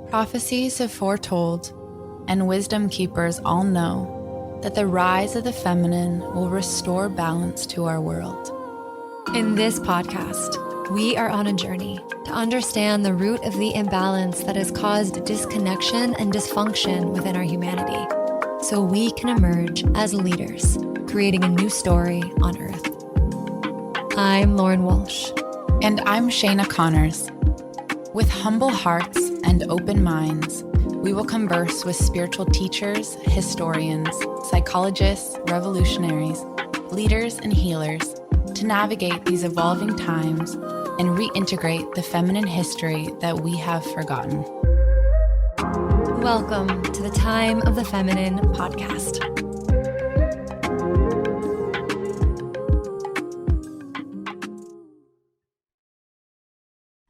Prophecies have foretold, and wisdom keepers all know that the rise of the feminine will restore balance to our world. In this podcast, we are on a journey to understand the root of the imbalance that has caused disconnection and dysfunction within our humanity, so we can emerge as leaders, creating a new story on Earth. I'm Lauren Walsh. And I'm Shayna Connors. With humble hearts and open minds, we will converse with spiritual teachers, historians, psychologists, revolutionaries, leaders, and healers to navigate these evolving times and reintegrate the feminine history that we have forgotten. Welcome to the Time of the Feminine podcast.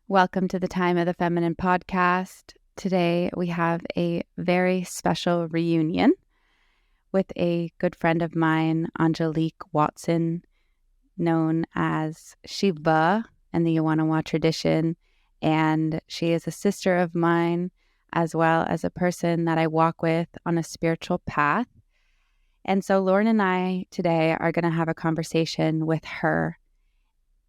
Welcome to the Time of the Feminine podcast. Today we have a very special reunion with a good friend of mine, Angelique Watson, known as Txivã in the Yawanawa tradition. And she is a sister of mine, as well as a person that I walk with on a spiritual path. And so Lauren and I today are going to have a conversation with her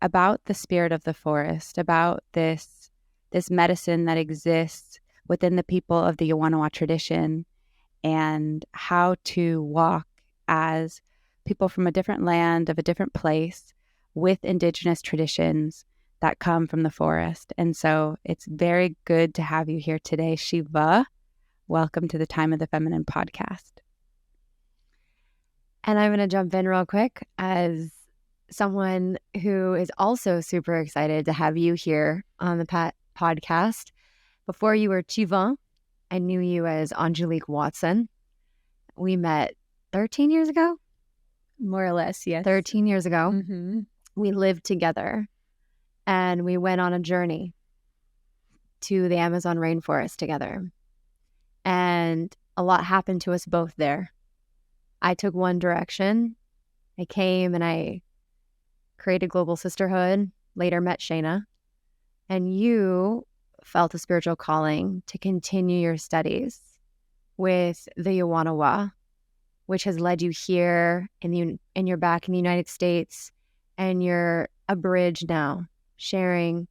about the spirit of the forest, about this medicine that exists within the people of the Yawanawa tradition, and how to walk as people from a different land, of a different place, with Indigenous traditions that come from the forest. And so it's very good to have you here today, Txivã. Welcome to the Time of the Feminine podcast. And I'm going to jump in real quick as someone who is also super excited to have you here on the podcast. Before you were Txivã, I knew you as Angelique Watson. We met 13 years ago? More or less, yes. 13 years ago. Mm-hmm. We lived together and we went on a journey to the Amazon rainforest together. And a lot happened to us both there. I took one direction. I came and I created Global Sisterhood, later met Shayna, and you felt a spiritual calling to continue your studies with the Yawanawa, which has led you here and you're back in the United States, and you're a bridge now, sharing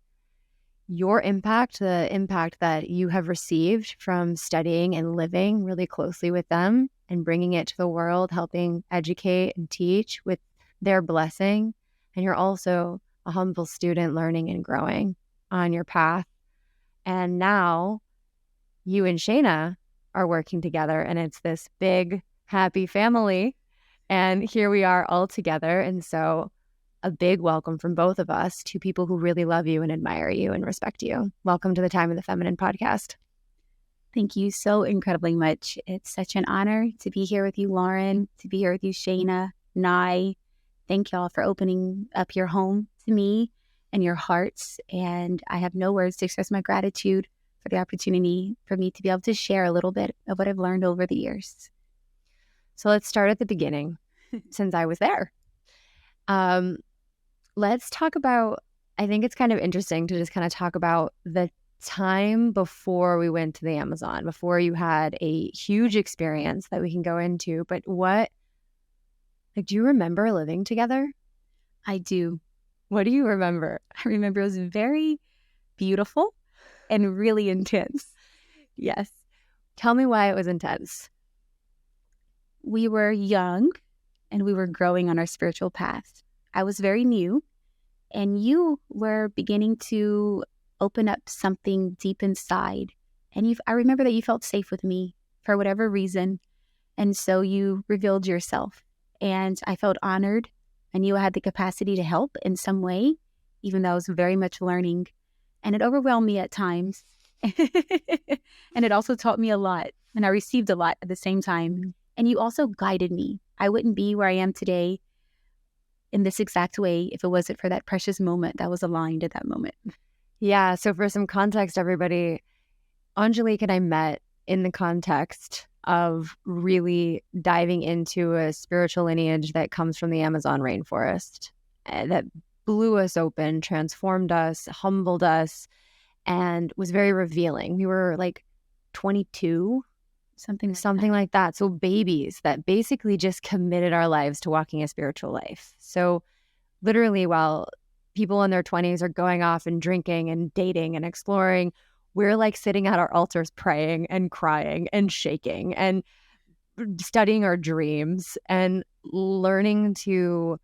your impact, the impact that you have received from studying and living really closely with them and bringing it to the world, helping educate and teach with their blessing. And you're also a humble student learning and growing on your path. And now you and Shayna are working together, and it's this big, happy family. And here we are all together. And so a big welcome from both of us to people who really love you and admire you and respect you. Welcome to the Time of the Feminine podcast. Thank you so incredibly much. It's such an honor to be here with you, Lauren, to be here with you, Shayna, Nye. Thank y'all for opening up your home to me and your hearts. And I have no words to express my gratitude for the opportunity for me to be able to share a little bit of what I've learned over the years. So let's start at the beginning, since I was there. Let's talk about, I think it's kind of interesting to just kind of talk about the time before we went to the Amazon, before you had a huge experience that we can go into. But do you remember living together? I do. What do you remember? I remember it was very beautiful and really intense. Yes. Tell me why it was intense. We were young and we were growing on our spiritual path. I was very new, and you were beginning to open up something deep inside. And I remember that you felt safe with me for whatever reason. And so you revealed yourself. And I felt honored. I knew I had the capacity to help in some way, even though I was very much learning. And it overwhelmed me at times. And it also taught me a lot. And I received a lot at the same time. And you also guided me. I wouldn't be where I am today in this exact way if it wasn't for that precious moment that was aligned at that moment. Yeah. So for some context, everybody, Angelique and I met in the context of really diving into a spiritual lineage that comes from the Amazon rainforest that blew us open, transformed us, humbled us, and was very revealing. We were like 22, Something like that. So babies that basically just committed our lives to walking a spiritual life. So literally, while people in their 20s are going off and drinking and dating and exploring, we're like sitting at our altars praying and crying and shaking and studying our dreams and learning to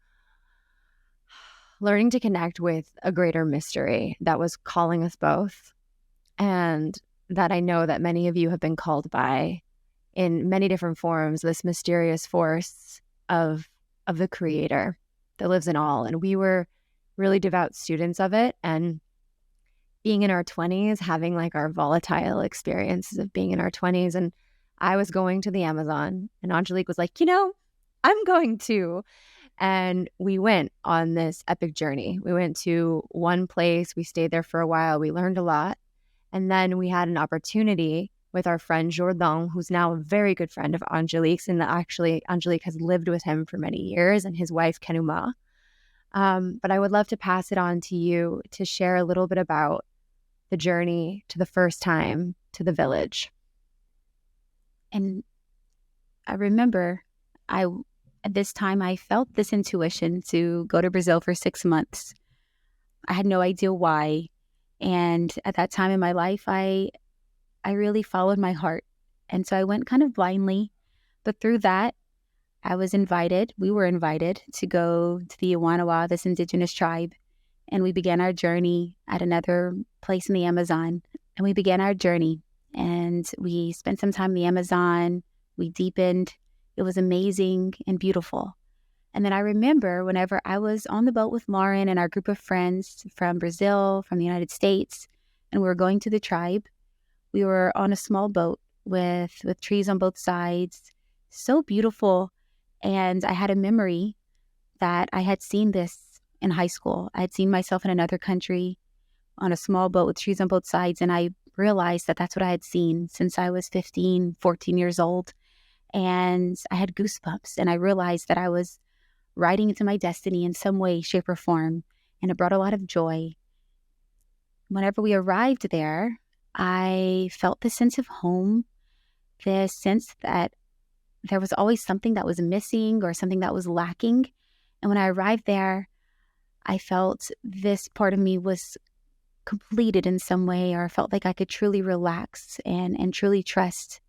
connect with a greater mystery that was calling us both, and that I know that many of you have been called by in many different forms, this mysterious force of the Creator that lives in all. And we were really devout students of it. And being in our 20s, having like our volatile experiences of being in our 20s. And I was going to the Amazon, and Angelique was like, I'm going to. And we went on this epic journey. We went to one place. We stayed there for a while. We learned a lot. And then we had an opportunity with our friend Jordan, who's now a very good friend of Angelique's. And actually, Angelique has lived with him for many years, and his wife, Kenuma. But I would love to pass it on to you to share a little bit about the journey to the first time to the village. And I remember at this time, I felt this intuition to go to Brazil for 6 months. I had no idea why. And at that time in my life, I really followed my heart. And so I went kind of blindly. But through that, we were invited to go to the Yawanawa, this indigenous tribe. And we began our journey at another place in the Amazon. And we began our journey. And we spent some time in the Amazon. We deepened. It was amazing and beautiful. And then I remember whenever I was on the boat with Lauren and our group of friends from Brazil, from the United States, and we were going to the tribe, we were on a small boat with trees on both sides. So beautiful. And I had a memory that I had seen this in high school. I had seen myself in another country on a small boat with trees on both sides. And I realized that that's what I had seen since I was 15, 14 years old. And I had goosebumps. And I realized that I was riding into my destiny in some way, shape, or form. And it brought a lot of joy. Whenever we arrived there, I felt this sense of home, this sense that there was always something that was missing or something that was lacking. And when I arrived there, I felt this part of me was completed in some way, or felt like I could truly relax and truly trust.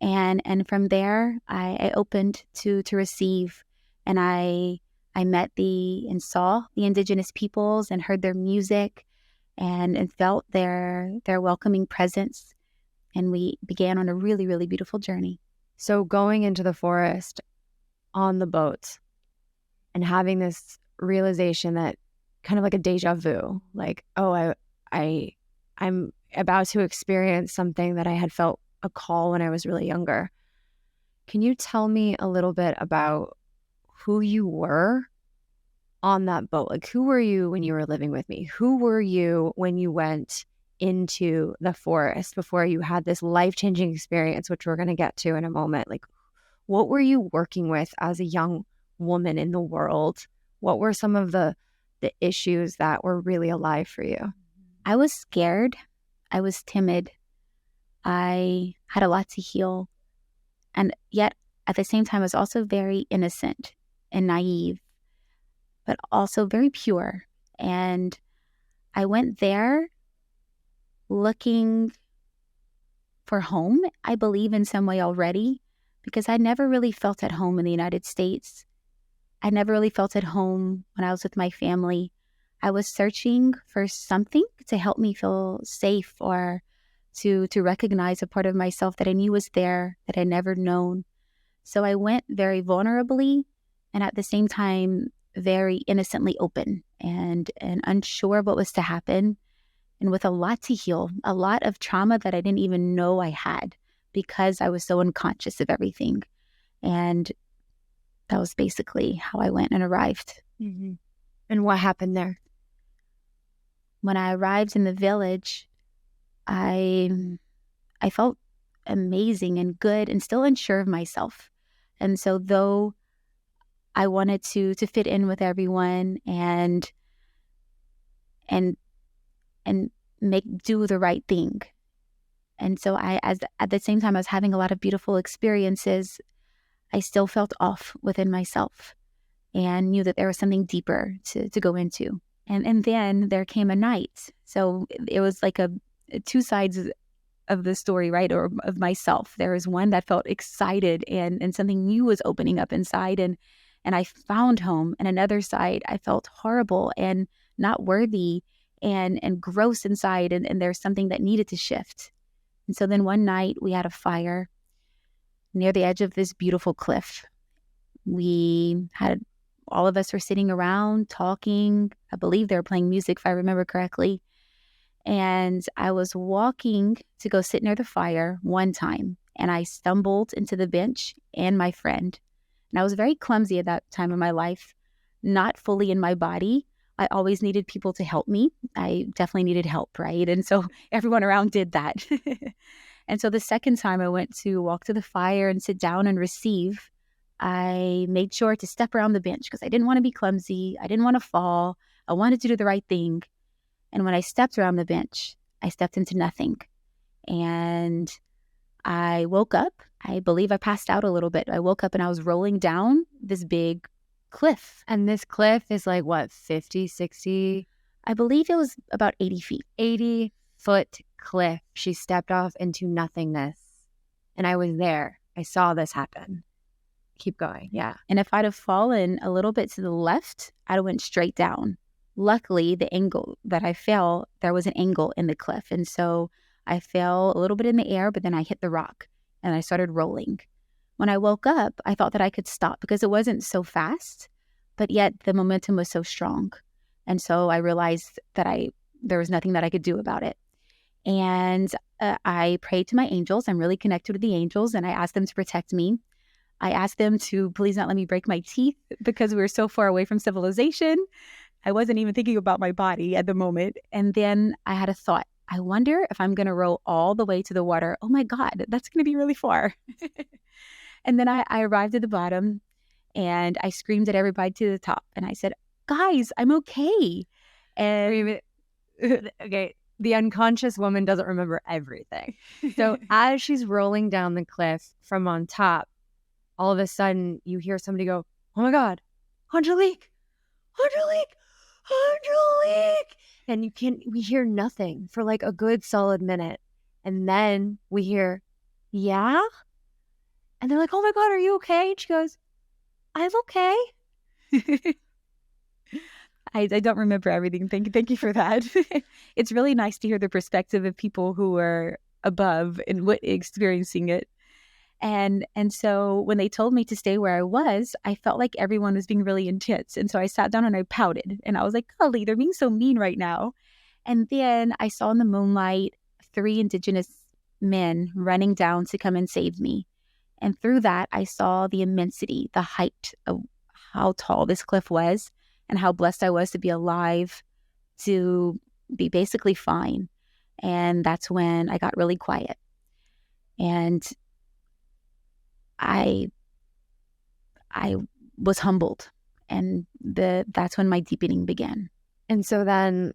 And from there, I opened to receive, and I met and saw the indigenous peoples and heard their music and felt their welcoming presence. And we began on a really, really beautiful journey. So going into the forest on the boat and having this realization that kind of like a deja vu, like, oh, I'm about to experience something that I had felt a call when I was really younger. Can you tell me a little bit about who you were on that boat? Like, who were you when you were living with me? Who were you when you went into the forest before you had this life-changing experience, which we're going to get to in a moment? Like, what were you working with as a young woman in the world? What were some of the issues that were really alive for you? I was scared. I was timid. I had a lot to heal. And yet, at the same time, I was also very innocent and naive, but also very pure. And I went there looking for home, I believe, in some way already, because I never really felt at home in the United States. I never really felt at home when I was with my family. I was searching for something to help me feel safe, or to recognize a part of myself that I knew was there that I'd never known. So I went very vulnerably, and at the same time, very innocently open and unsure of what was to happen, and with a lot to heal, a lot of trauma that I didn't even know I had because I was so unconscious of everything. And that was basically how I went and arrived. Mm-hmm. And what happened there? When I arrived in the village, I felt amazing and good and still unsure of myself. And so though I wanted to fit in with everyone and do the right thing And so at the same time I was having a lot of beautiful experiences, I still felt off within myself and knew that there was something deeper to go into. And then there came a night. So it was like two sides of the story, right? Or of myself. There was one that felt excited and something new was opening up inside and I found home. And another side, I felt horrible and not worthy and gross inside. And there's something that needed to shift. And so then one night we had a fire near the edge of this beautiful cliff. All of us were sitting around talking. I believe they were playing music, if I remember correctly. And I was walking to go sit near the fire one time, and I stumbled into the bench and my friend. And I was very clumsy at that time in my life, not fully in my body. I always needed people to help me. I definitely needed help, right? And so everyone around did that. And so the second time I went to walk to the fire and sit down and receive, I made sure to step around the bench because I didn't want to be clumsy. I didn't want to fall. I wanted to do the right thing. And when I stepped around the bench, I stepped into nothing. And I woke up. I believe I passed out a little bit. I woke up and I was rolling down this big cliff. And this cliff is like, what, 50, 60? I believe it was about 80 feet. 80-foot cliff. She stepped off into nothingness. And I was there. I saw this happen. Keep going. Yeah. And if I'd have fallen a little bit to the left, I'd have went straight down. Luckily, the angle that I fell, there was an angle in the cliff. And so I fell a little bit in the air, but then I hit the rock and I started rolling. When I woke up, I thought that I could stop because it wasn't so fast, but yet the momentum was so strong. And so I realized that there was nothing that I could do about it. And I prayed to my angels. I'm really connected with the angels, and I asked them to protect me. I asked them to please not let me break my teeth because we were so far away from civilization. I wasn't even thinking about my body at the moment. And then I had a thought. I wonder if I'm going to row all the way to the water. Oh my God, that's going to be really far. And then I arrived at the bottom and I screamed at everybody to the top. And I said, guys, I'm okay. And okay, the unconscious woman doesn't remember everything. So as she's rolling down the cliff from on top, all of a sudden you hear somebody go, oh my God, Angelique, Angelique, Angelique. And we hear nothing for like a good solid minute. And then we hear, yeah? And they're like, oh my God, are you okay? And she goes, I'm okay. I don't remember everything. Thank you for that. It's really nice to hear the perspective of people who are above and experiencing it. And so when they told me to stay where I was, I felt like everyone was being really intense. And so I sat down and I pouted. And I was like, golly, they're being so mean right now. And then I saw in the moonlight 3 Indigenous men running down to come and save me. And through that, I saw the immensity, the height of how tall this cliff was and how blessed I was to be alive, to be basically fine. And that's when I got really quiet. And I was humbled, and that's when my deepening began. And so then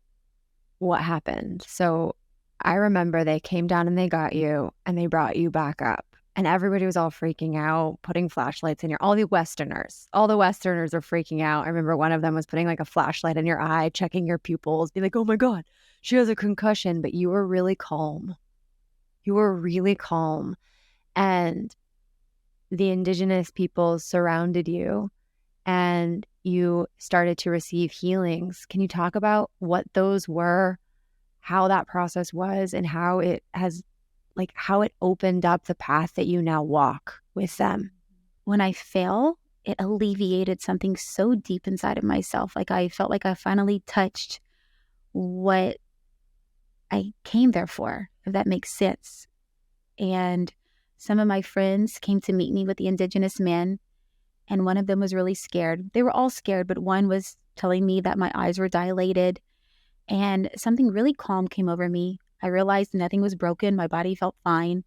what happened? So I remember they came down and they got you and they brought you back up, and everybody was all freaking out, putting flashlights in all the Westerners are freaking out. I remember one of them was putting like a flashlight in your eye, checking your pupils, be like, oh my God, she has a concussion. But you were really calm. And the Indigenous people surrounded you and you started to receive healings. Can you talk about what those were, how that process was, and how it opened up the path that you now walk with them? When I fell, it alleviated something so deep inside of myself. Like I felt like I finally touched what I came there for, if that makes sense. And some of my friends came to meet me with the Indigenous men, and one of them was really scared. They were all scared, but one was telling me that my eyes were dilated, and something really calm came over me. I realized nothing was broken. My body felt fine.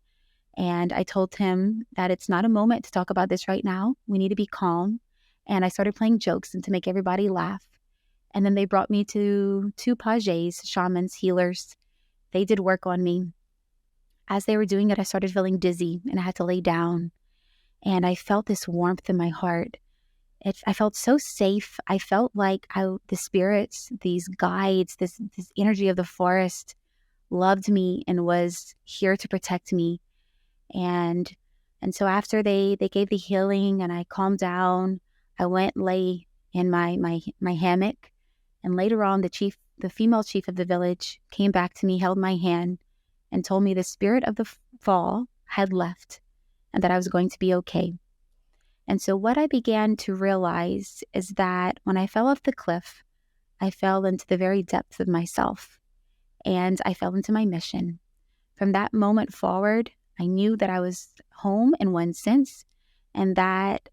And I told him that it's not a moment to talk about this right now. We need to be calm. And I started playing jokes and to make everybody laugh. And then they brought me to 2 pages, shamans, healers. They did work on me. as they were doing it, I started feeling dizzy and I had to lay down. And I felt this warmth in my heart. I felt so safe. I felt like the spirits, these guides, this energy of the forest loved me and was here to protect me. And so after they gave the healing and I calmed down, I went and lay in my hammock. And later on, the female chief of the village came back to me, held my hand, and told me the spirit of the fall had left and that I was going to be okay. And so what I began to realize is that when I fell off the cliff, I fell into the very depths of myself and I fell into my mission. From that moment forward, I knew that I was home in one sense, and that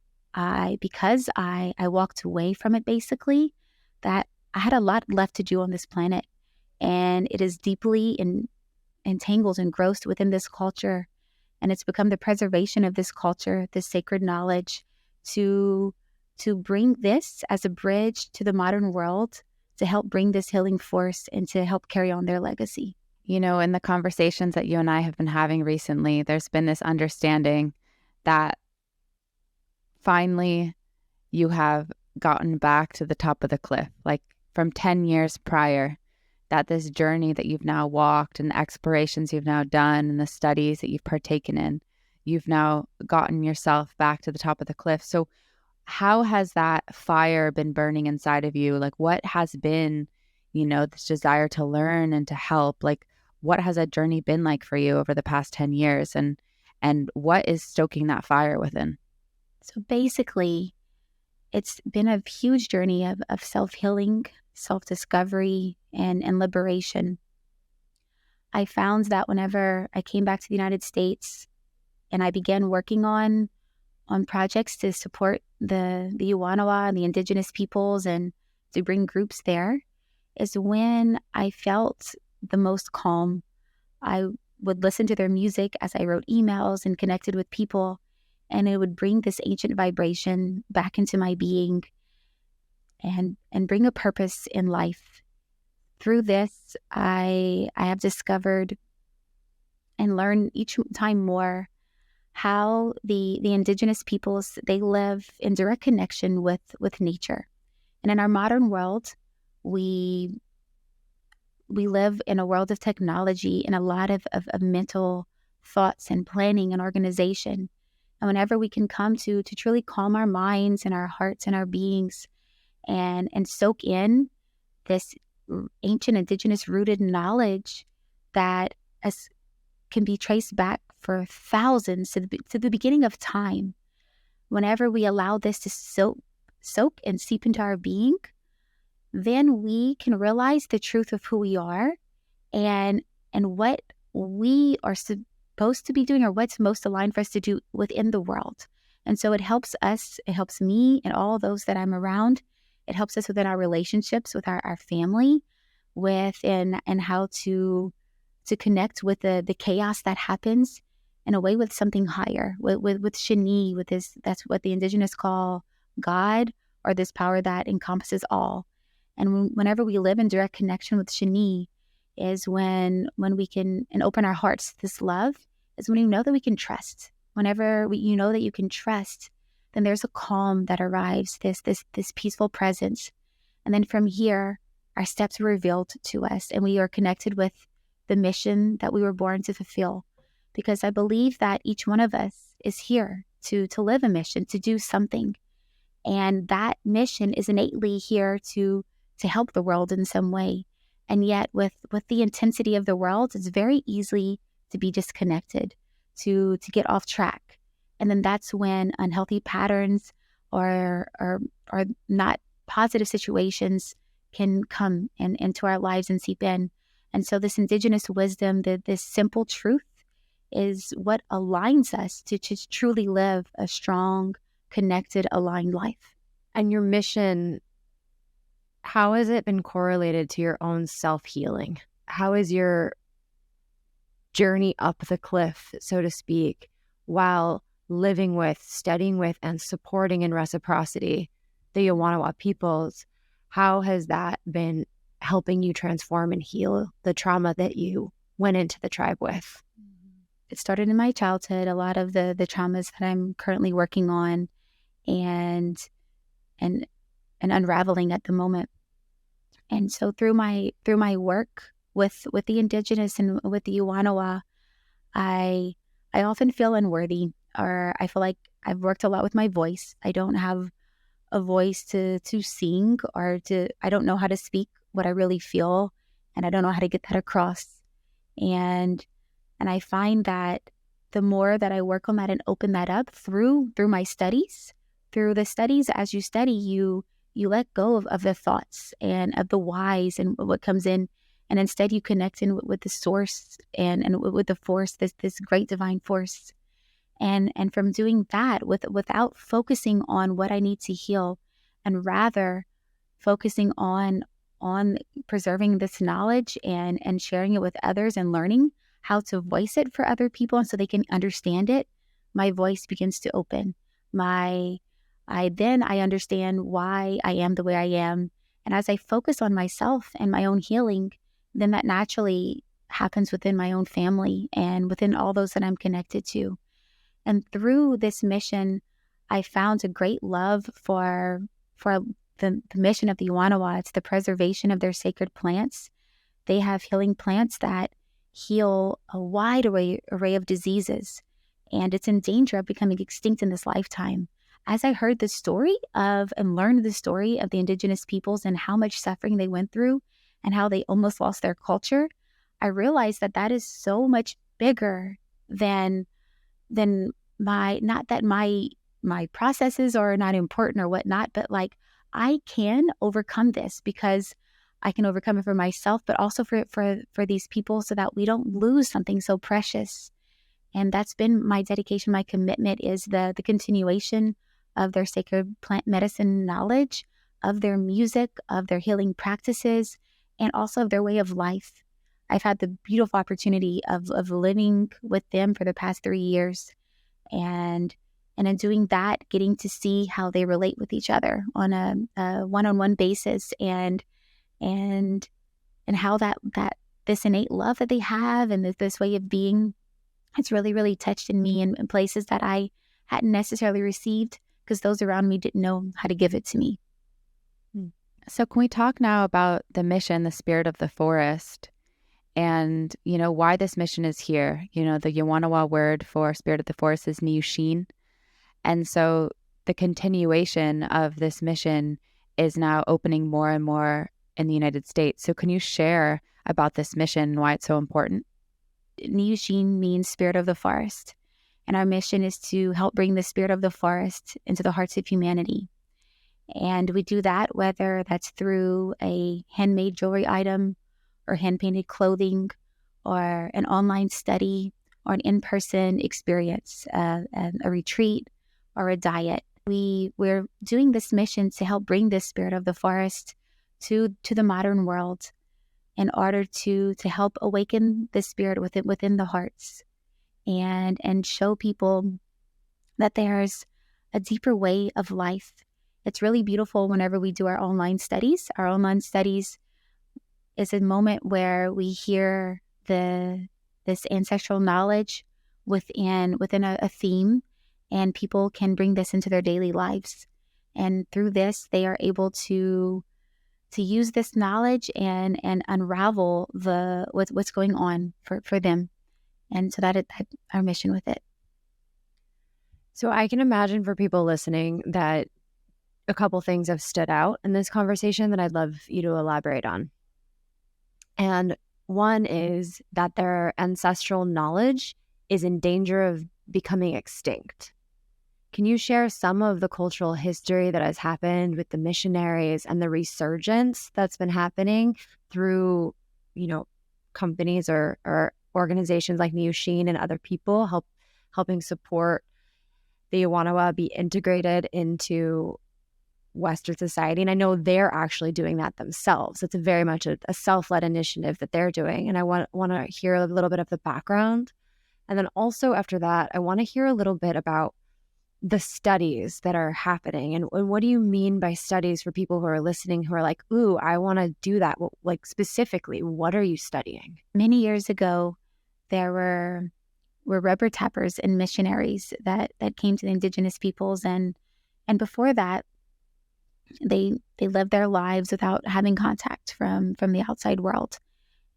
because I walked away from it basically, that I had a lot left to do on this planet. And it is deeply entangled, engrossed within this culture. And it's become the preservation of this culture, this sacred knowledge, to bring this as a bridge to the modern world, to help bring this healing force and to help carry on their legacy. You know, in the conversations that you and I have been having recently, there's been this understanding that finally you have gotten back to the top of the cliff, like from 10 years prior, that this journey that you've now walked and the explorations you've now done and the studies that you've partaken in, you've now gotten yourself back to the top of the cliff. So how has that fire been burning inside of you? Like, what has been, this desire to learn and to help? Like, what has that journey been like for you over the past 10 years? And what is stoking that fire within? So basically, it's been a huge journey of self-healing, self-discovery, and liberation. I found that whenever I came back to the United States and I began working on projects to support the Yawanawa and the Indigenous peoples and to bring groups there, is when I felt the most calm. I would listen to their music as I wrote emails and connected with people, and it would bring this ancient vibration back into my being and bring a purpose in life. Through this, I have discovered and learned each time more how the Indigenous peoples, they live in direct connection with nature. And in our modern world, we live in a world of technology and a lot of mental thoughts and planning and organization. And whenever we can come to truly calm our minds and our hearts and our beings and soak in this ancient Indigenous rooted knowledge that can be traced back for thousands to the beginning of time. Whenever we allow this to soak and seep into our being, then we can realize the truth of who we are and what we are supposed to be doing, or what's most aligned for us to do within the world. And so it helps us, it helps me and all those that I'm around. It helps us within our relationships with our family, and how to connect with the chaos that happens in a way with something higher, with Shani, with this, that's what the Indigenous call God, or this power that encompasses all. And whenever we live in direct connection with Shani is when we can, and open our hearts to this love, is when you know that we can trust. Whenever you know that you can trust, then there's a calm that arrives, this peaceful presence. And then from here, our steps are revealed to us, and we are connected with the mission that we were born to fulfill. Because I believe that each one of us is here to live a mission, to do something. And that mission is innately here to help the world in some way. And yet with the intensity of the world, it's very easy to be disconnected, to get off track. And then that's when unhealthy patterns or not positive situations can come into our lives and seep in. And so this Indigenous wisdom, this simple truth, is what aligns us to truly live a strong, connected, aligned life. And your mission, how has it been correlated to your own self-healing? How is your journey up the cliff, so to speak, while living with, studying with, and supporting in reciprocity the Yawanawa peoples? How has that been helping you transform and heal the trauma that you went into the tribe with? it started in my childhood, a lot of the traumas that I'm currently working on and unraveling at the moment. And so through my work with the Indigenous and with the Yawanawa, I often feel unworthy, or I feel like I've worked a lot with my voice. I don't have a voice to sing, or I don't know how to speak what I really feel, and I don't know how to get that across. And I find that the more that I work on that and open that up through my studies, as you study, you let go of the thoughts and of the whys and what comes in, and instead you connect in with the source and with the force, this great divine force. And from doing that without focusing on what I need to heal, and rather focusing on preserving this knowledge and sharing it with others and learning how to voice it for other people and so they can understand it, my voice begins to open. I understand why I am the way I am. And as I focus on myself and my own healing, then that naturally happens within my own family and within all those that I'm connected to. And through this mission, I found a great love for the mission of the Yawanawa. It's the preservation of their sacred plants. They have healing plants that heal a wide array of diseases, and it's in danger of becoming extinct in this lifetime. As I heard the story and learned the story of the Indigenous peoples and how much suffering they went through and how they almost lost their culture, I realized that is so much bigger than not that my processes are not important or whatnot, but like I can overcome this because I can overcome it for myself, but also for these people, so that we don't lose something so precious. And that's been my dedication. My commitment is the continuation of their sacred plant medicine knowledge, of their music, of their healing practices, and also of their way of life. I've had the beautiful opportunity of living with them for the past 3 years. And in doing that, getting to see how they relate with each other on a one-on-one basis, and how that this innate love that they have and this way of being, it's really, really touched in me in places that I hadn't necessarily received because those around me didn't know how to give it to me. So can we talk now about the mission, the spirit of the forest, and, why this mission is here? The Yawanawa word for spirit of the forest is Niushin. And so the continuation of this mission is now opening more and more in the United States. So can you share about this mission and why it's so important? Niushin means spirit of the forest. And our mission is to help bring the spirit of the forest into the hearts of humanity. And we do that whether that's through a handmade jewelry item or hand-painted clothing or an online study or an in-person experience, a retreat or a diet. We're doing this mission to help bring this spirit of the forest to the modern world in order to help awaken the spirit within the hearts and show people that there's a deeper way of life. It's really beautiful whenever we do our online studies. Our online studies is a moment where we hear this ancestral knowledge within a theme, and people can bring this into their daily lives. And through this, they are able to use this knowledge and unravel what's going on for them. And so that's our mission with it. So I can imagine for people listening that a couple things have stood out in this conversation that I'd love you to elaborate on. And one is that their ancestral knowledge is in danger of becoming extinct. Can you share some of the cultural history that has happened with the missionaries and the resurgence that's been happening through, companies or organizations like Niushin and other people helping support the Yawanawa be integrated into Western society? And I know they're actually doing that themselves. It's very much a self-led initiative that they're doing. And I want to hear a little bit of the background. And then also after that, I want to hear a little bit about the studies that are happening. And what do you mean by studies for people who are listening who are like, ooh, I want to do that? Well, like specifically, what are you studying? Many years ago, there were were rubber tappers and missionaries that came to the indigenous peoples, and before that, they lived their lives without having contact from the outside world.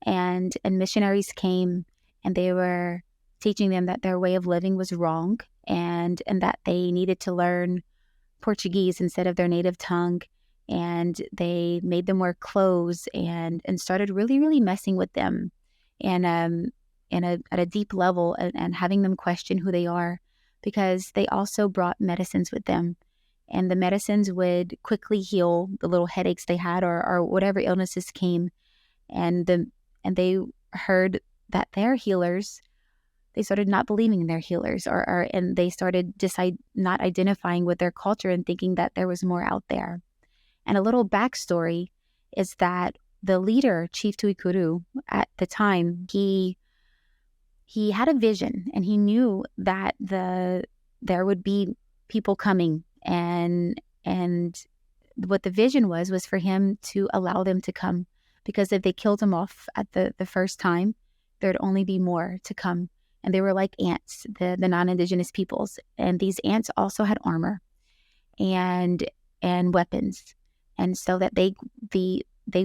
And missionaries came, and they were teaching them that their way of living was wrong, and that they needed to learn Portuguese instead of their native tongue. And they made them wear clothes and started really, really messing with them, and at a deep level, and having them question who they are, because they also brought medicines with them. And the medicines would quickly heal the little headaches they had, or whatever illnesses came. And they heard that their healers, they started not believing in their healers, and they started not identifying with their culture and thinking that there was more out there. And a little backstory is that the leader, Chief Tuikuru, at the time, he had a vision, and he knew that there would be people coming, and what the vision was for him to allow them to come, because if they killed him off at the first time, there'd only be more to come. And they were like ants, the non-indigenous peoples, and these ants also had armor and weapons, and so that they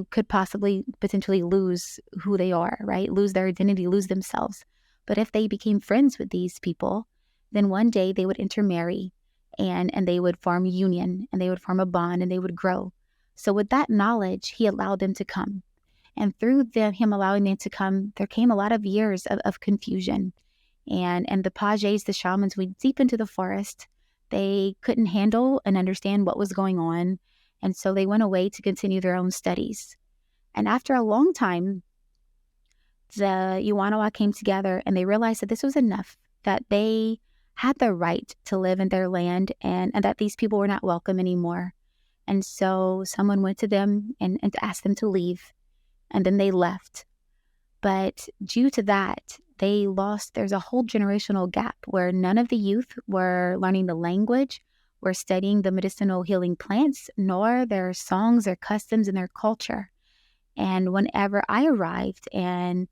could potentially lose who they are, right? Lose their identity, lose themselves. But if they became friends with these people, then one day they would intermarry, and they would form union, and they would form a bond, and they would grow. So with that knowledge, he allowed them to come. And through him allowing them to come, there came a lot of years of confusion. And the pages, the shamans, went deep into the forest. They couldn't handle and understand what was going on. And so they went away to continue their own studies. And after a long time, the Yawanawa came together, and they realized that this was enough, that they had the right to live in their land, and that these people were not welcome anymore. And so someone went to them and asked them to leave, and then they left. But due to that, there's a whole generational gap where none of the youth were learning the language, were studying the medicinal healing plants, nor their songs, their customs, and their culture. And whenever I arrived and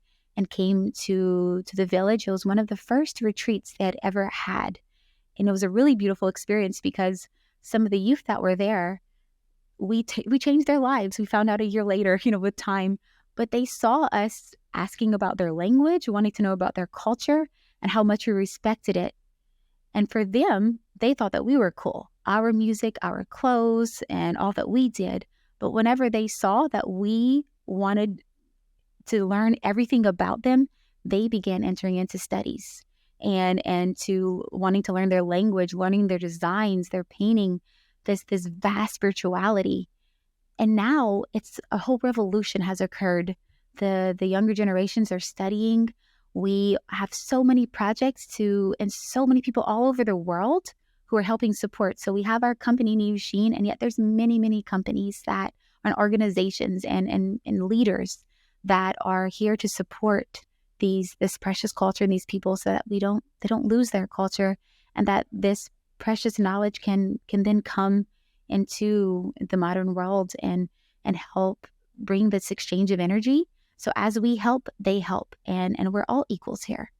came to the village, it was one of the first retreats they had ever had. And it was a really beautiful experience, because some of the youth that were there, we changed their lives. We found out a year later, with time. But they saw us asking about their language, wanting to know about their culture, and how much we respected it. And for them, they thought that we were cool. Our music, our clothes, and all that we did. But whenever they saw that we wanted to learn everything about them, they began entering into studies and to wanting to learn their language, learning their designs, their painting, this vast spirituality. And now it's a whole revolution has occurred. The younger generations are studying. We have so many projects and so many people all over the world who are helping support. So we have our company, Niyushin, and yet there's many, many companies and organizations and leaders that are here to support this precious culture and these people, so that they don't lose their culture, and that this precious knowledge can then come into the modern world and help bring this exchange of energy. So as we help, they help, and we're all equals here.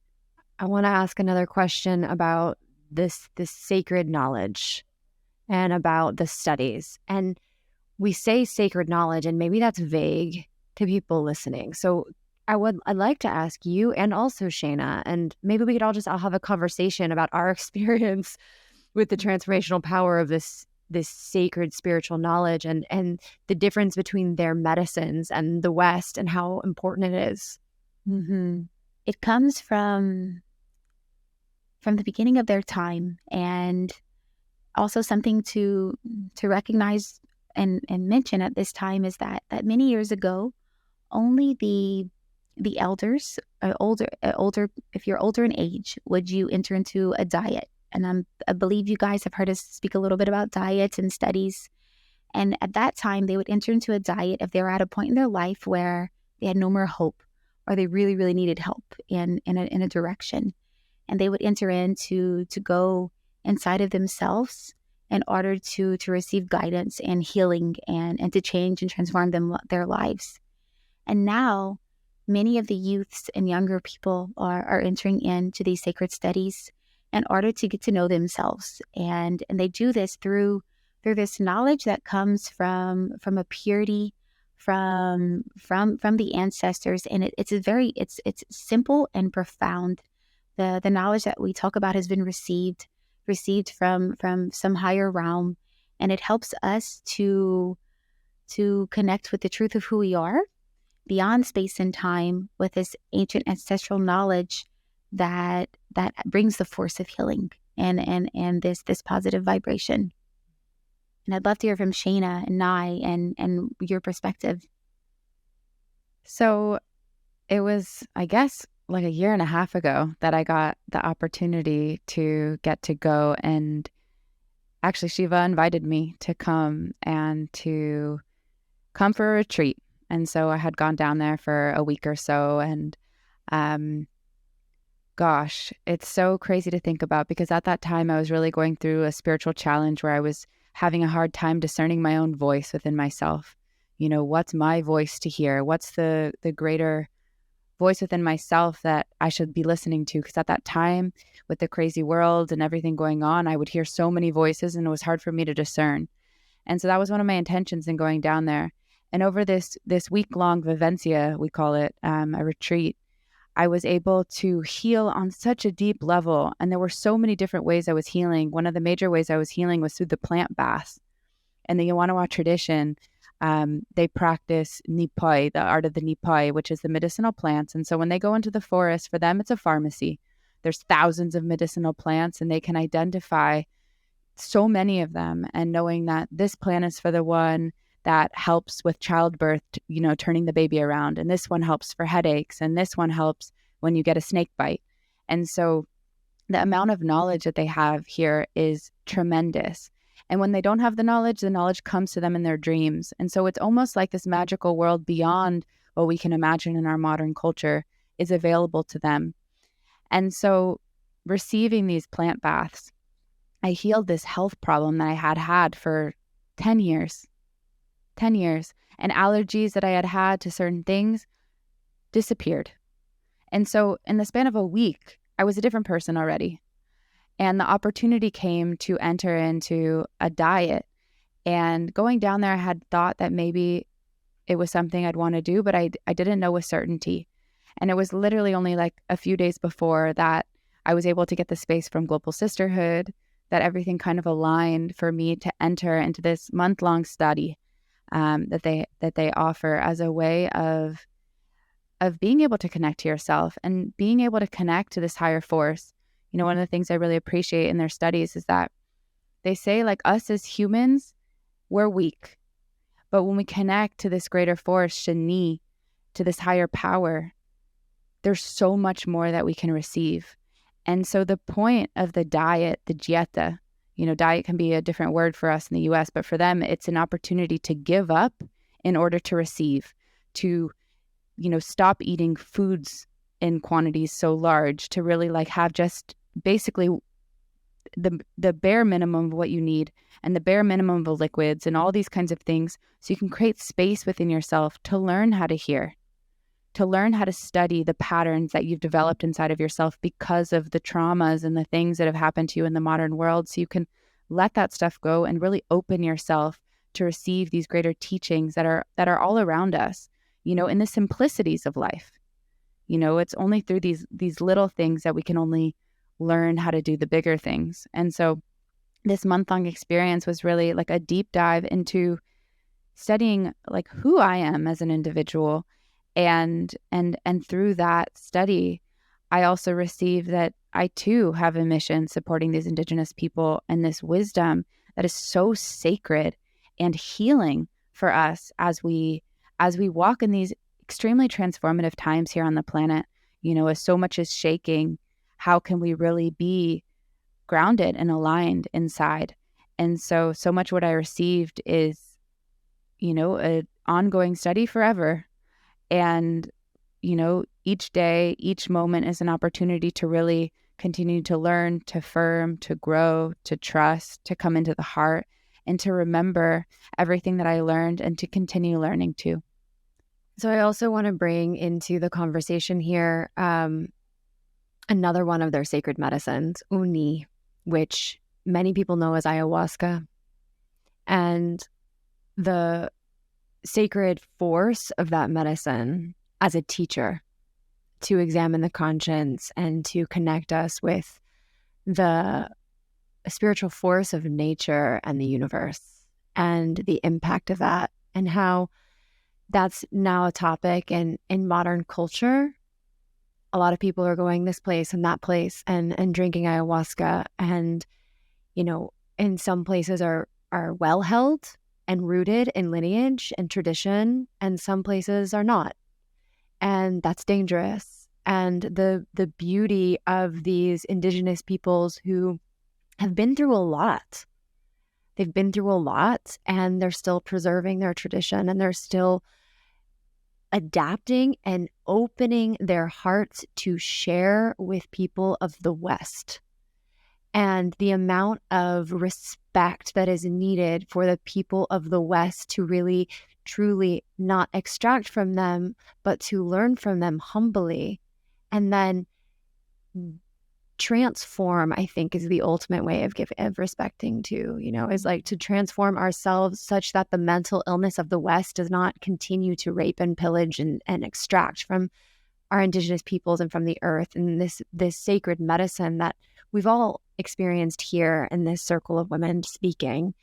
I want to ask another question about this sacred knowledge and about the studies. And we say sacred knowledge, and maybe that's vague to people listening. So I'd like to ask you, and also Shayna, and maybe we could all have a conversation about our experience with the transformational power of this sacred spiritual knowledge, and the difference between their medicines and the West, and how important it is. Mm-hmm. It comes from the beginning of their time, and also something to recognize and mention at this time is that many years ago, only the elders, older, if you're older in age, would you enter into a diet. And I believe you guys have heard us speak a little bit about diets and studies. And at that time, they would enter into a diet if they were at a point in their life where they had no more hope, or they really, really needed help in a direction. And they would enter in to go inside of themselves in order to receive guidance and healing and to change and transform their lives. And now many of the youths and younger people are entering into these sacred studies in order to get to know themselves. And they do this through this knowledge that comes from a purity, from the ancestors. And it's simple and profound. The knowledge that we talk about has been received from some higher realm, and it helps us to connect with the truth of who we are beyond space and time, with this ancient ancestral knowledge that brings the force of healing and this positive vibration. And I'd love to hear from Shayna and Nye and your perspective. So it was, I guess, like a year and a half ago that I got the opportunity to get to go, and actually Shiva invited me to come for a retreat. And so I had gone down there for a week or so, and gosh, it's so crazy to think about, because at that time I was really going through a spiritual challenge where I was having a hard time discerning my own voice within myself. You know, what's my voice to hear? What's the greater voice within myself that I should be listening to? Because at that time, with the crazy world and everything going on, I would hear so many voices, and it was hard for me to discern. And so that was one of my intentions in going down there. And over this week-long vivencia, we call it, a retreat, I was able to heal on such a deep level. And there were so many different ways I was healing. One of the major ways I was healing was through the plant baths. In the Yawanawa tradition, they practice Nipoi, the art of the Nipoi, which is the medicinal plants. And so when they go into the forest, for them, it's a pharmacy. There's thousands of medicinal plants, and they can identify so many of them. And knowing that this plant is for the one that helps with childbirth, you know, turning the baby around. And this one helps for headaches. And this one helps when you get a snake bite. And so the amount of knowledge that they have here is tremendous. And when they don't have the knowledge comes to them in their dreams. And so it's almost like this magical world beyond what we can imagine in our modern culture is available to them. And so receiving these plant baths, I healed this health problem that I had for 10 years. 10 years. And allergies that I had to certain things disappeared. And so in the span of a week, I was a different person already. And the opportunity came to enter into a diet. And going down there, I had thought that maybe it was something I'd want to do, but I didn't know with certainty. And it was literally only like a few days before that I was able to get the space from Global Sisterhood, that everything kind of aligned for me to enter into this month-long study that they offer as a way of being able to connect to yourself and being able to connect to this higher force. You know, one of the things I really appreciate in their studies is that they say, like, us as humans, we're weak. But when we connect to this greater force, Shani, to this higher power, there's so much more that we can receive. And so the point of the diet, the dieta, you know, diet can be a different word for us in the US, but for them, it's an opportunity to give up in order to receive, to, you know, stop eating foods in quantities so large, to really like have just basically the bare minimum of what you need and the bare minimum of liquids and all these kinds of things, so you can create space within yourself to learn how to hear, to learn how to study the patterns that you've developed inside of yourself because of the traumas and the things that have happened to you in the modern world, so you can let that stuff go and really open yourself to receive these greater teachings that are all around us, you know, in the simplicities of life. You know, it's only through these little things that we can only learn how to do the bigger things. And so this month-long experience was really like a deep dive into studying like who I am as an individual. And through that study, I also received that I too have a mission supporting these Indigenous people and this wisdom that is so sacred and healing for us as we walk in these extremely transformative times here on the planet. You know, as so much is shaking, how can we really be grounded and aligned inside? And so much what I received is, you know, an ongoing study forever. And, you know, each day, each moment is an opportunity to really continue to learn, to affirm, to grow, to trust, to come into the heart, and to remember everything that I learned and to continue learning too. So I also want to bring into the conversation here another one of their sacred medicines, Uni, which many people know as ayahuasca. And the sacred force of that medicine as a teacher to examine the conscience and to connect us with the spiritual force of nature and the universe and the impact of that, and how that's now a topic in modern culture. A lot of people are going this place and that place and drinking ayahuasca, and, you know, in some places are well held and rooted in lineage and tradition, and some places are not. And that's dangerous. And the beauty of these Indigenous peoples who have been through a lot. They've been through a lot, and they're still preserving their tradition, and they're still adapting and opening their hearts to share with people of the West. And the amount of respect that is needed for the people of the West to really, truly not extract from them, but to learn from them humbly, and then transform, I think, is the ultimate way of respecting too, is like to transform ourselves such that the mental illness of the West does not continue to rape and pillage and extract from our Indigenous peoples and from the earth. And this sacred medicine that we've all experienced here in this circle of women speaking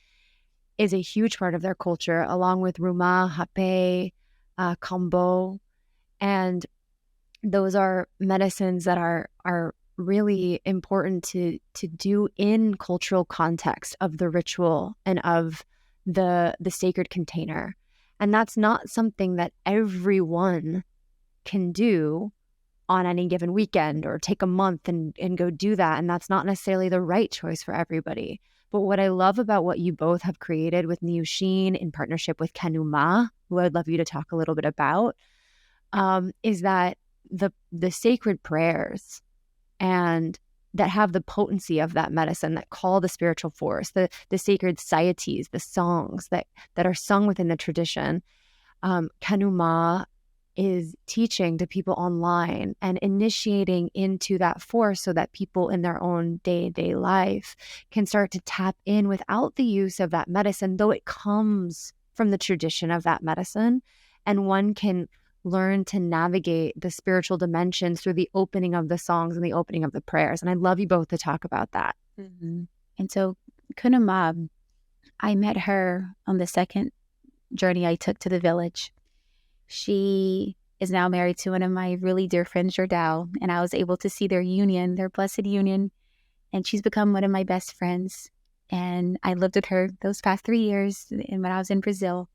is a huge part of their culture, along with Ruma, Hape, Kambo. And those are medicines that are really important to do in cultural context of the ritual and of the sacred container. And that's not something that everyone can do on any given weekend or take a month and go do that. And that's not necessarily the right choice for everybody. But what I love about what you both have created with Niuxin in partnership with Kanuma, who I'd love you to talk a little bit about, is that the sacred prayers and that have the potency of that medicine, that call the spiritual force, the sacred sieties, the songs that are sung within the tradition. Kanuma is teaching to people online and initiating into that force so that people in their own day-to-day life can start to tap in without the use of that medicine, though it comes from the tradition of that medicine. And one can learn to navigate the spiritual dimensions through the opening of the songs and the opening of the prayers. And I'd love you both to talk about that. Mm-hmm. And so Kunama, I met her on the second journey I took to the village. She is now married to one of my really dear friends, Jordao, and I was able to see their union, their blessed union, and she's become one of my best friends. And I lived with her those past 3 years when I was in Brazil.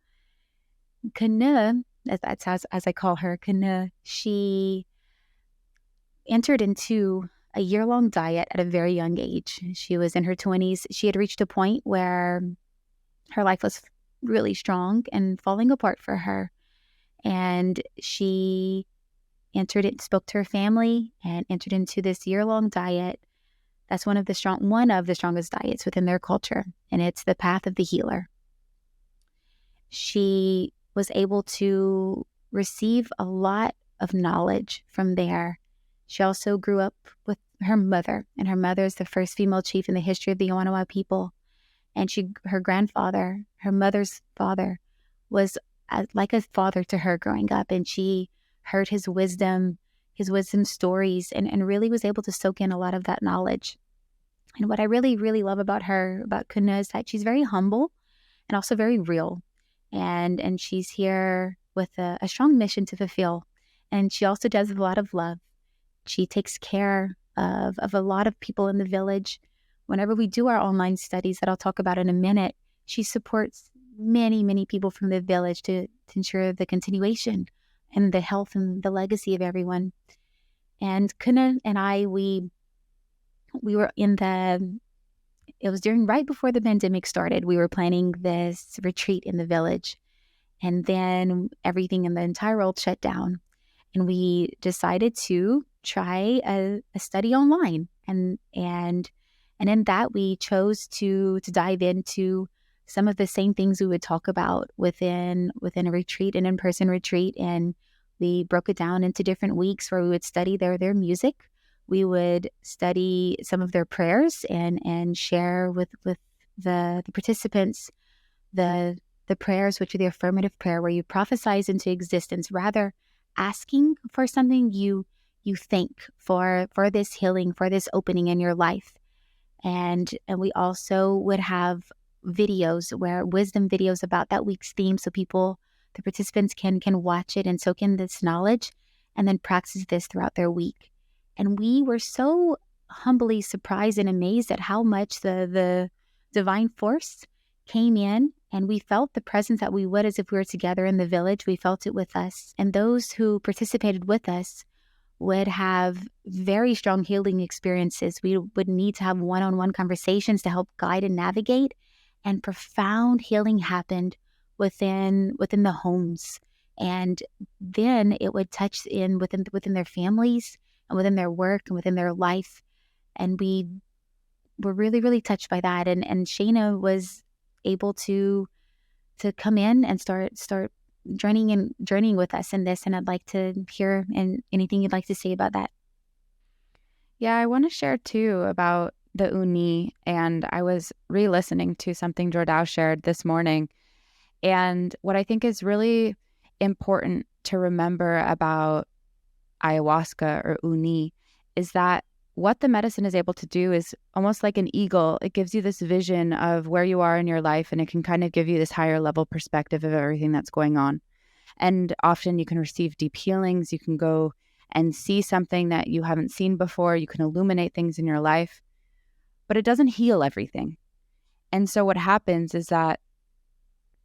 Kana, that's as I call her, Kana, she entered into a year-long diet at a very young age. She was in her 20s. She had reached a point where her life was really strong and falling apart for her. And she spoke to her family and entered into this year-long diet. That's one of the strongest diets within their culture. And it's the path of the healer. She was able to receive a lot of knowledge from there. She also grew up with her mother, and her mother is the first female chief in the history of the Yawanawa people. And her grandfather, her mother's father, was like a father to her growing up, and she heard his wisdom stories, and really was able to soak in a lot of that knowledge. And what I really, really love about her, about Kuna, is that she's very humble and also very real. And she's here with a strong mission to fulfill. And she also does a lot of love. She takes care of a lot of people in the village. Whenever we do our online studies that I'll talk about in a minute, she supports many, many people from the village to ensure the continuation and the health and the legacy of everyone. And Kuna and I, we were it was right before the pandemic started. We were planning this retreat in the village, and then everything in the entire world shut down. And we decided to try a study online. And in that, we chose to dive into some of the same things we would talk about within a retreat, an in-person retreat. And we broke it down into different weeks where we would study their music. We would study some of their prayers and share with the participants the prayers, which are the affirmative prayer, where you prophesize into existence, rather asking for something you thank for this healing, for this opening in your life. And we also would have videos, where wisdom videos about that week's theme, so the participants can watch it and soak in this knowledge and then practice this throughout their week. And we were so humbly surprised and amazed at how much the divine force came in, and we felt the presence that we would as if we were together in the village. We felt it with us. And those who participated with us would have very strong healing experiences. We would need to have one-on-one conversations to help guide and navigate, and profound healing happened within the homes. And then it would touch within their families and within their work and within their life. And we were really, really touched by that. And Shayna was able to come in and start journeying with us in this. And I'd like to hear anything you'd like to say about that. Yeah, I want to share too about the Uni. And I was re-listening to something Jordao shared this morning. And what I think is really important to remember about Ayahuasca or Uni is that what the medicine is able to do is almost like an eagle. It gives you this vision of where you are in your life, and it can kind of give you this higher level perspective of everything that's going on. And often you can receive deep healings. You can go and see something that you haven't seen before. You can illuminate things in your life, but it doesn't heal everything. And so what happens is that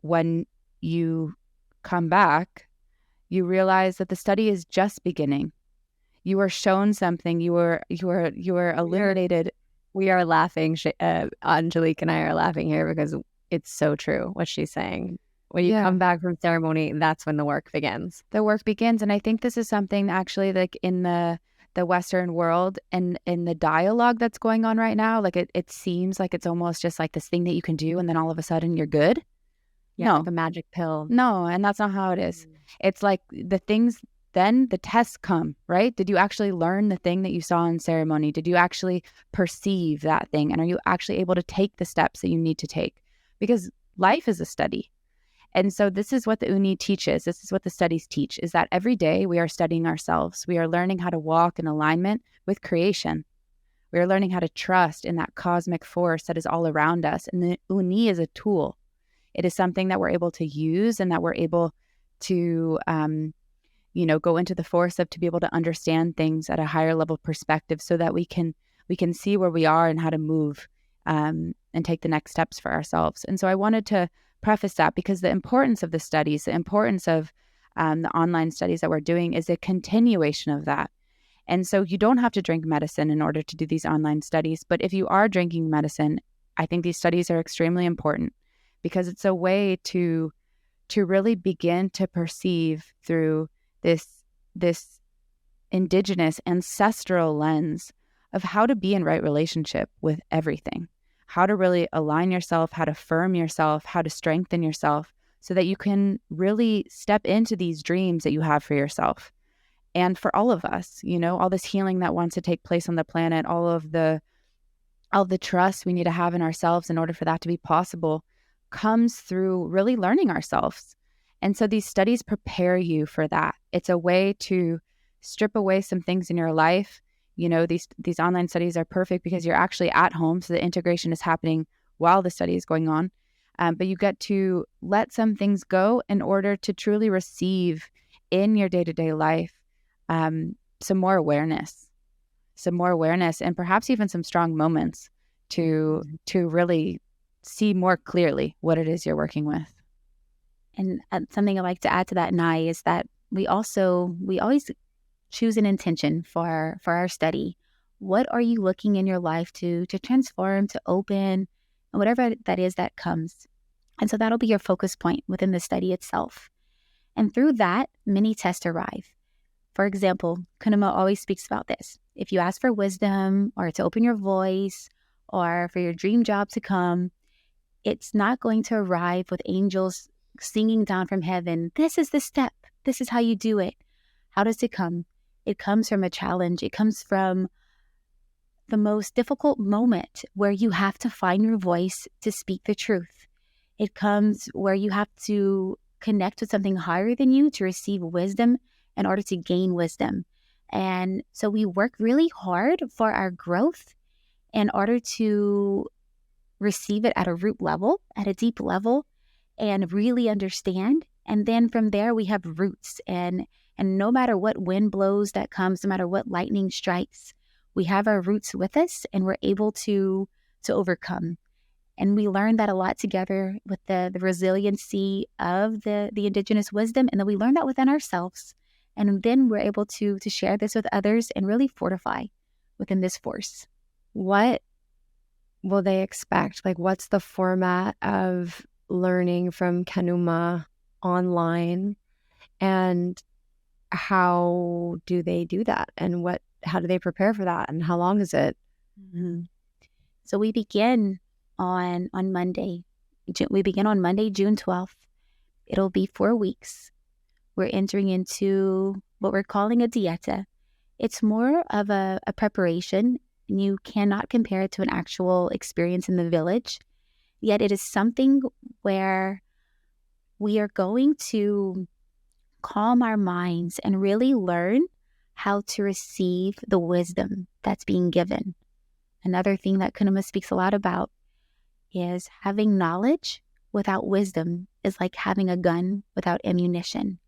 when you come back, you realize that the study is just beginning. You were shown something. You were illuminated. We are laughing. Angelique and I are laughing here because it's so true what she's saying. When you come back from ceremony, that's when the work begins. The work begins. And I think this is something actually like in the Western world and in the dialogue that's going on right now, like it seems like it's almost just like this thing that you can do and then all of a sudden you're good. Yeah, like a magic pill. No, and that's not how it is. It's like the things, then the tests come, right? Did you actually learn the thing that you saw in ceremony? Did you actually perceive that thing? And are you actually able to take the steps that you need to take? Because life is a study. And so this is what the Uni teaches. This is what the studies teach, is that every day we are studying ourselves. We are learning how to walk in alignment with creation. We are learning how to trust in that cosmic force that is all around us. And the Uni is a tool. It is something that we're able to use and that we're able to, go into the force of, to be able to understand things at a higher level perspective so that we can see where we are and how to move and take the next steps for ourselves. And so I wanted to preface that because the importance of the studies, the importance of the online studies that we're doing is a continuation of that. And so you don't have to drink medicine in order to do these online studies. But if you are drinking medicine, I think these studies are extremely important because it's a way to really begin to perceive through this indigenous ancestral lens of how to be in right relationship with everything, how to really align yourself, how to firm yourself, how to strengthen yourself so that you can really step into these dreams that you have for yourself. And for all of us, all this healing that wants to take place on the planet, all the trust we need to have in ourselves in order for that to be possible comes through really learning ourselves. And so these studies prepare you for that. It's a way to strip away some things in your life. These online studies are perfect because you're actually at home. So the integration is happening while the study is going on. But you get to let some things go in order to truly receive in your day-to-day life some more awareness, and perhaps even some strong moments to really see more clearly what it is you're working with. And something I'd like to add to that, Nai, is that we always choose an intention for our study. What are you looking in your life to transform, to open, and whatever that is that comes. And so that'll be your focus point within the study itself. And through that, many tests arrive. For example, Kunima always speaks about this. If you ask for wisdom or to open your voice or for your dream job to come, it's not going to arrive with angels singing down from heaven, this is the step, this is how you do it. How does it come? It comes from a challenge. It comes from the most difficult moment where you have to find your voice to speak the truth. It comes where you have to connect with something higher than you to receive wisdom in order to gain wisdom. And so we work really hard for our growth in order to receive it at a root level, at a deep level, and really understand. And then from there, we have roots. And no matter what wind blows that comes, no matter what lightning strikes, we have our roots with us and we're able to overcome. And we learn that a lot together with the resiliency of the Indigenous wisdom. And then we learn that within ourselves. And then we're able to share this with others and really fortify within this force. What will they expect? Like, what's the format of learning from Kanuma online? And how do they do that? And how do they prepare for that? And how long is it? Mm-hmm. So we begin on Monday. We begin on Monday, June 12th. It'll be 4 weeks. We're entering into what we're calling a dieta. It's more of a preparation. You cannot compare it to an actual experience in the village. Yet it is something where we are going to calm our minds and really learn how to receive the wisdom that's being given. Another thing that Kanuma speaks a lot about is having knowledge without wisdom is like having a gun without ammunition.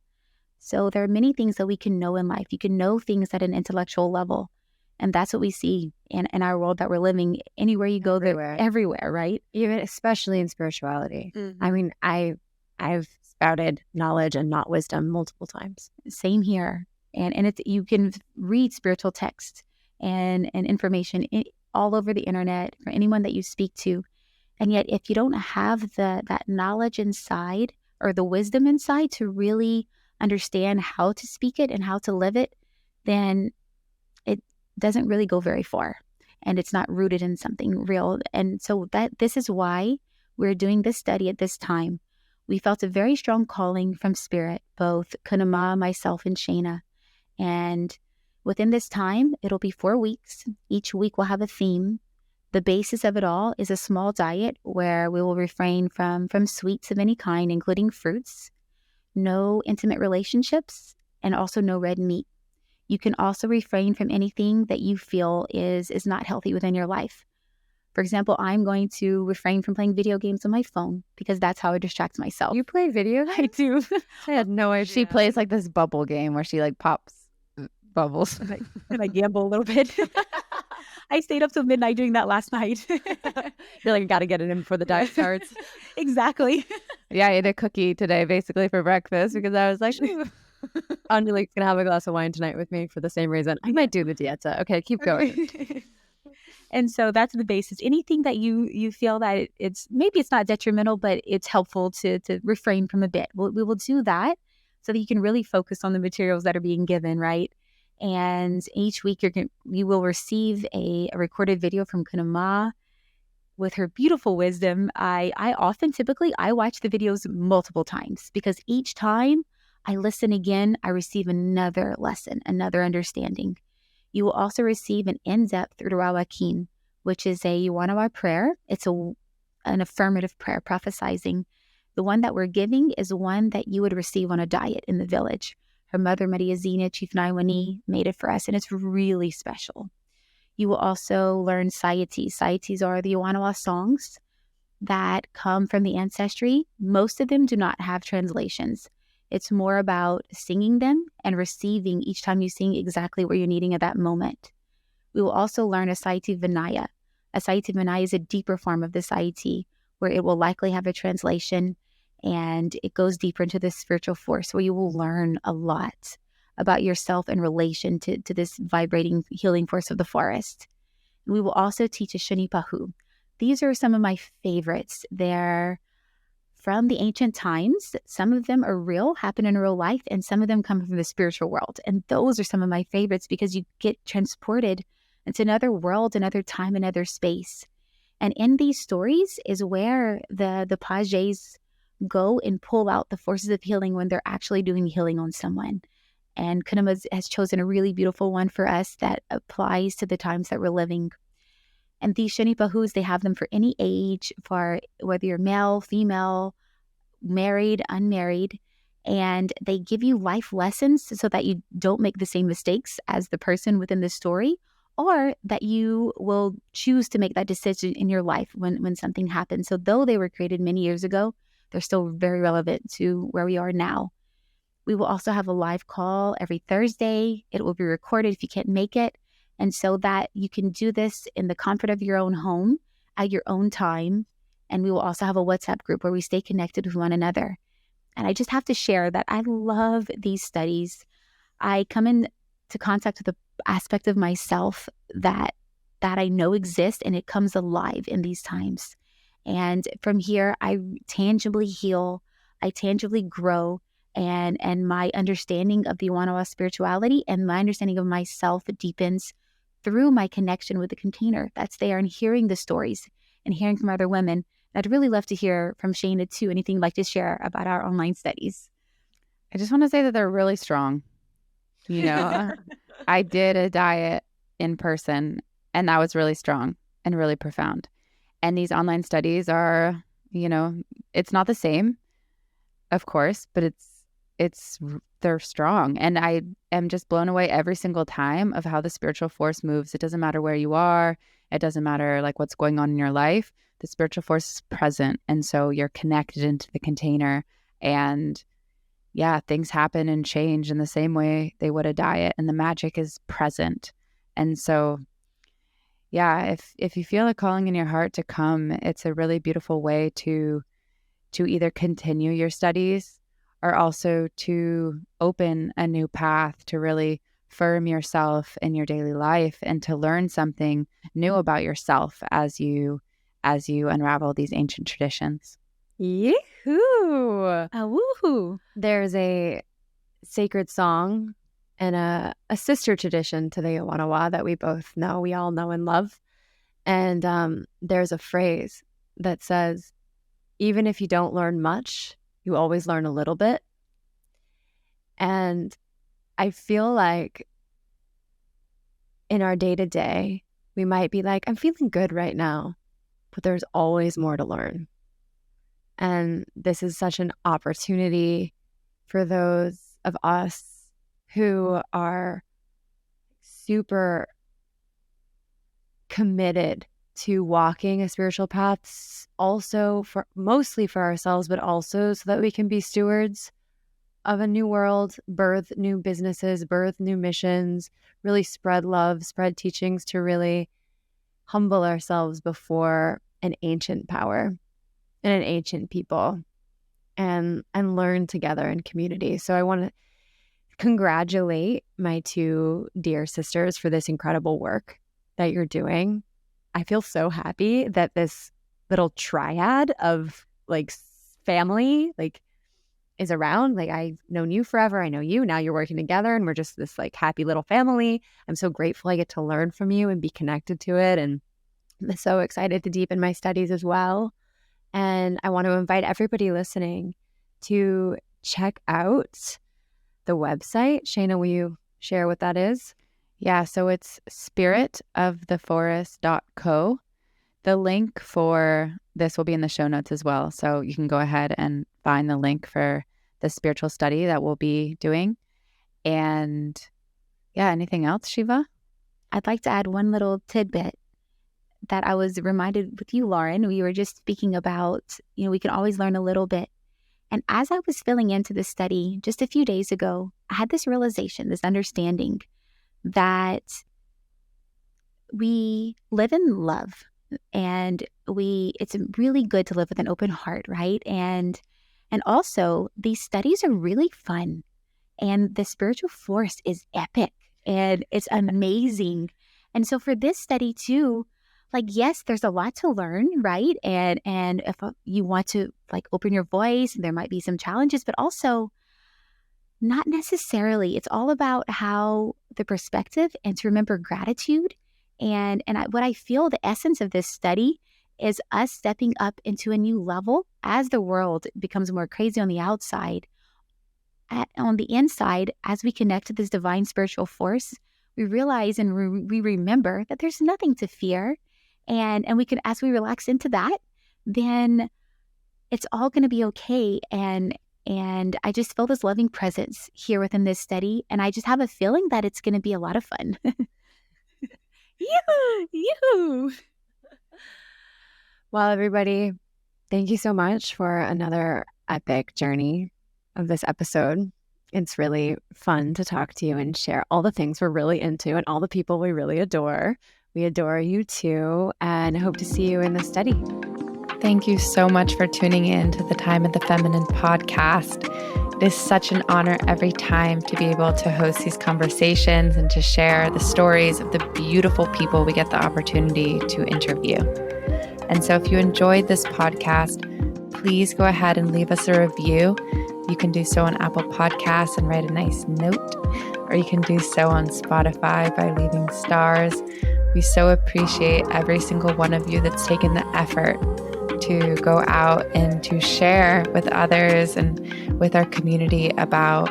So there are many things that we can know in life. You can know things at an intellectual level. And that's what we see in our world that we're living. Anywhere you go, everywhere, right? Even especially in spirituality. Mm-hmm. I mean, I've spouted knowledge and not wisdom multiple times. Same here. And it's, you can read spiritual text and information all over the internet for anyone that you speak to. And yet, if you don't have that knowledge inside or the wisdom inside to really understand how to speak it and how to live it, then it doesn't really go very far. And it's not rooted in something real. And so this is why we're doing this study at this time. We felt a very strong calling from Spirit, both Kanuma, myself, and Shayna. And within this time, it'll be 4 weeks. Each week will have a theme. The basis of it all is a small diet where we will refrain from sweets of any kind, including fruits, no intimate relationships, and also no red meat. You can also refrain from anything that you feel is not healthy within your life. For example, I'm going to refrain from playing video games on my phone because that's how I distract myself. You play video games? I do. I had no idea. She plays like this bubble game where she like pops bubbles. And I gamble a little bit. I stayed up till midnight doing that last night. You're like, got to get it in before the diet starts. Exactly. Yeah, I ate a cookie today basically for breakfast because I was like, Angelique's going to have a glass of wine tonight with me for the same reason. I might do the dieta. Okay, keep going. And so that's the basis. Anything that you feel that it's not detrimental, but it's helpful to refrain from a bit. We will do that so that you can really focus on the materials that are being given, right? And each week you will receive a recorded video from Kanuma with her beautiful wisdom. I typically watch the videos multiple times because each time I listen again, I receive another lesson, another understanding. You will also receive an in-depth Ruawakin, which is a Yawanawa prayer. It's an affirmative prayer, prophesizing. The one that we're giving is one that you would receive on a diet in the village. Her mother, Maria Zina, Chief Naiwani, made it for us, and it's really special. You will also learn saites. Saites are the Yawanawa songs that come from the ancestry. Most of them do not have translations. It's more about singing them and receiving each time you sing exactly what you're needing at that moment. We will also learn a saite vinaya. A saite vinaya is a deeper form of the saite where it will likely have a translation and it goes deeper into the spiritual force where you will learn a lot about yourself in relation to this vibrating healing force of the forest. We will also teach a shunipahu. These are some of my favorites. They're from the ancient times. Some of them are real, happen in real life, and some of them come from the spiritual world. And those are some of my favorites because you get transported into another world, another time, another space. And in these stories is where the pages go and pull out the forces of healing when they're actually doing healing on someone. And Kunama has chosen a really beautiful one for us that applies to the times that we're living. And these Shinipahus, they have them for any age, for whether you're male, female, married, unmarried. And they give you life lessons so that you don't make the same mistakes as the person within the story, or that you will choose to make that decision in your life when something happens. So though they were created many years ago, they're still very relevant to where we are now. We will also have a live call every Thursday. It will be recorded if you can't make it. And so that you can do this in the comfort of your own home at your own time. And we will also have a WhatsApp group where we stay connected with one another. And I just have to share that I love these studies. I come into contact with the aspect of myself that I know exists, and it comes alive in these times. And from here, I tangibly heal, I tangibly grow, and my understanding of the Yawanawa spirituality and my understanding of myself deepens through my connection with the container that's there, and hearing the stories and hearing from other women. I'd really love to hear from Shayna too. Anything you'd like to share about our online studies? I just want to say that they're really strong. I did a diet in person, and that was really strong and really profound. And these online studies are, it's not the same, of course, but they're strong. And I am just blown away every single time of how the spiritual force moves. It doesn't matter where you are. It doesn't matter like what's going on in your life. The spiritual force is present. And so you're connected into the container, and things happen and change in the same way they would a diet, and the magic is present. And so, if you feel a calling in your heart to come, it's a really beautiful way to either continue your studies or also to open a new path to really firm yourself in your daily life and to learn something new about yourself as you unravel these ancient traditions. Yee-hoo! Woohoo! There's a sacred song and a sister tradition to the Yawanawa that we all know and love. And there's a phrase that says, even if you don't learn much, you always learn a little bit. And I feel like in our day-to-day, we might be like, I'm feeling good right now, but there's always more to learn. And this is such an opportunity for those of us who are super committed to walking a spiritual path, also mostly for ourselves, but also so that we can be stewards of a new world, birth new businesses, birth new missions, really spread love, spread teachings, to really humble ourselves before an ancient power and an ancient people, and learn together in community. So I want to congratulate my two dear sisters for this incredible work that you're doing. I feel so happy that this little triad of family is around. I've known you forever. I know you. Now you're working together, and we're just this happy little family. I'm so grateful I get to learn from you and be connected to it. And I'm so excited to deepen my studies as well. And I want to invite everybody listening to check out the website. Shayna, will you share what that is? Yeah, so it's spiritoftheforest.co. The link for this will be in the show notes as well. So you can go ahead and find the link for the spiritual study that we'll be doing. And anything else, Shiva? I'd like to add one little tidbit that I was reminded with you, Lauren. We were just speaking about, we can always learn a little bit. And as I was filling into this study just a few days ago, I had this realization, this understanding that we live in love, and it's really good to live with an open heart, right? And also these studies are really fun, and the spiritual force is epic and it's amazing. And so for this study too, yes, there's a lot to learn, right? And if you want to open your voice, there might be some challenges, but also not necessarily. It's all about how the perspective, and to remember gratitude. And what I feel the essence of this study is us stepping up into a new level as the world becomes more crazy on the outside. On the inside, as we connect to this divine spiritual force, we realize and we remember that there's nothing to fear. And we can, as we relax into that, then it's all going to be okay. And I just feel this loving presence here within this study. And I just have a feeling that it's going to be a lot of fun. Yoo-hoo! Well, everybody, thank you so much for another epic journey of this episode. It's really fun to talk to you and share all the things we're really into and all the people we really adore. We adore you too, and hope to see you in the study. Thank you so much for tuning in to the Time of the Feminine podcast. It is such an honor every time to be able to host these conversations and to share the stories of the beautiful people we get the opportunity to interview. And so if you enjoyed this podcast, please go ahead and leave us a review. You can do so on Apple Podcasts and write a nice note, or you can do so on Spotify by leaving stars. We so appreciate every single one of you that's taken the effort to go out and to share with others and with our community about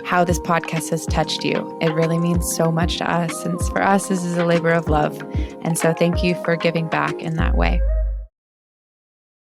how this podcast has touched you. It really means so much to us, since for us, this is a labor of love. And so thank you for giving back in that way.